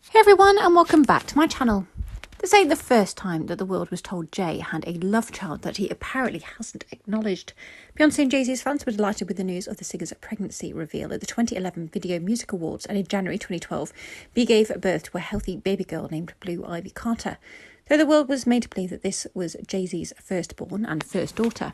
Hey everyone, and welcome back to my channel. This ain't the first time that the world was told Jay had a love child that he apparently hasn't acknowledged. Beyonce and Jay-Z's fans were delighted with the news of the singer's pregnancy reveal at the 2011 Video Music Awards, and in January 2012, Bey gave birth to a healthy baby girl named Blue Ivy Carter. Though the world was made to believe that this was Jay-Z's firstborn and first daughter,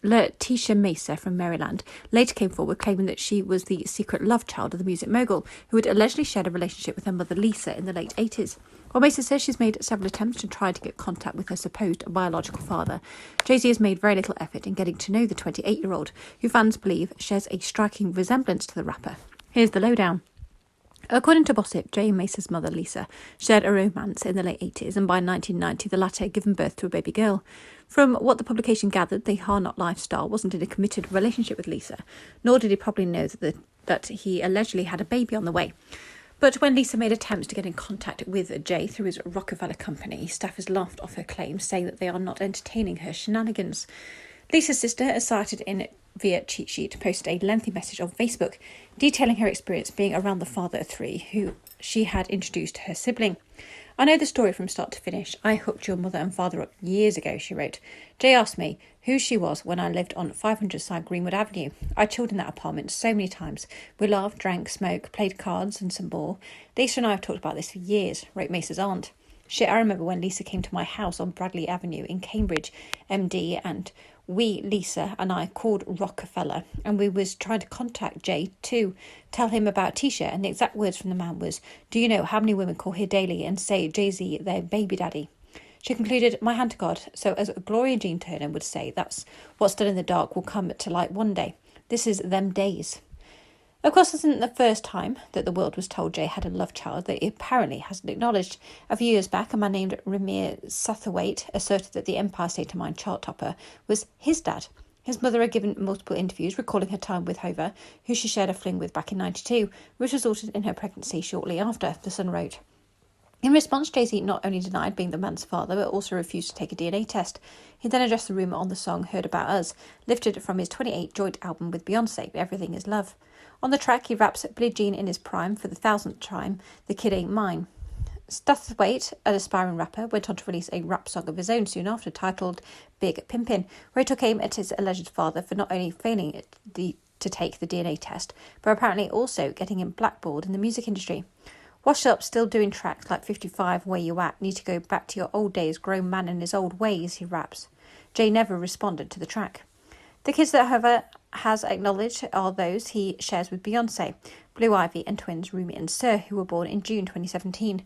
Letitia Mesa from Maryland later came forward claiming that she was the secret love child of the music mogul, who had allegedly shared a relationship with her mother Lisa in the late 80s. While Mesa says she's made several attempts to try to get contact with her supposed biological father, Jay-Z has made very little effort in getting to know the 28-year-old, who fans believe shares a striking resemblance to the rapper. Here's the lowdown. According to Gossip, Jay and Mesa's mother, Lisa, shared a romance in the late 80s, and by 1990 the latter had given birth to a baby girl. From what the publication gathered, the Harnot lifestyle wasn't in a committed relationship with Lisa, nor did he probably know that he allegedly had a baby on the way. But when Lisa made attempts to get in contact with Jay through his Rockefeller company, staffers laughed off her claims, saying that they are not entertaining her shenanigans. Lisa's sister, as cited in via cheat sheet, posted a lengthy message on Facebook detailing her experience being around the father of three, who she had introduced to her sibling. "I know the story from start to finish. I hooked your mother and father up years ago," she wrote. "Jay asked me who she was when I lived on 500 side Greenwood Avenue. I chilled in that apartment so many times. We laughed, drank, smoked, played cards and some ball. Lisa and I have talked about this for years," wrote Mesa's aunt. "Shit, I remember when Lisa came to my house on Bradley Avenue in Cambridge, MD, and Lisa and I called Rockefeller, and we was trying to contact Jay to tell him about Tisha, and the exact words from the man was, 'Do you know how many women call here daily and say Jay-Z their baby daddy?'" She concluded, "My hand to God, so as Gloria Jean Turner would say, that's what's done in the dark will come to light one day. This is them days." Of course, this isn't the first time that the world was told Jay had a love child that he apparently hasn't acknowledged. A few years back, a man named Ramiros Story asserted that the Empire State of Mind chart topper was his dad. His mother had given multiple interviews recalling her time with Hova, who she shared a fling with back in '92, which resulted in her pregnancy shortly after, The Sun wrote. In response, Jay-Z not only denied being the man's father, but also refused to take a DNA test. He then addressed the rumour on the song Heard About Us, lifted from his 28 joint album with Beyonce, Everything Is Love. On the track, he raps Billie Jean in his prime for the 1000th time, The Kid Ain't Mine. Story, an aspiring rapper, went on to release a rap song of his own soon after titled Big Pimpin', where he took aim at his alleged father for not only failing to take the DNA test, but apparently also getting him blackballed in the music industry. "Washed up, still doing tracks like 55, where you at? Need to go back to your old days, grown man in his old ways," he raps. Jay never responded to the track. The kids that Hova has acknowledged are those he shares with Beyonce, Blue Ivy and twins Rumi and Sir, who were born in June 2017.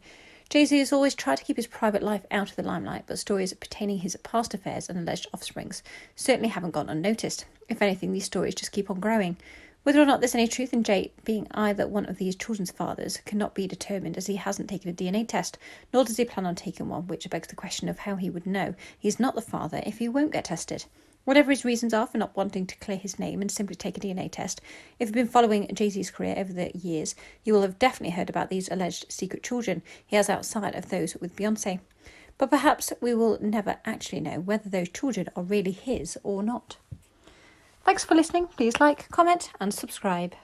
Jay-Z has always tried to keep his private life out of the limelight, but stories pertaining his past affairs and alleged offsprings certainly haven't gone unnoticed. If anything, these stories just keep on growing. Whether or not there's any truth in Jay being either one of these children's fathers cannot be determined, as he hasn't taken a DNA test, nor does he plan on taking one, which begs the question of how he would know he's not the father if he won't get tested. Whatever his reasons are for not wanting to clear his name and simply take a DNA test, if you've been following Jay-Z's career over the years, you will have definitely heard about these alleged secret children he has outside of those with Beyonce. But perhaps we will never actually know whether those children are really his or not. Thanks for listening. Please like, comment and subscribe.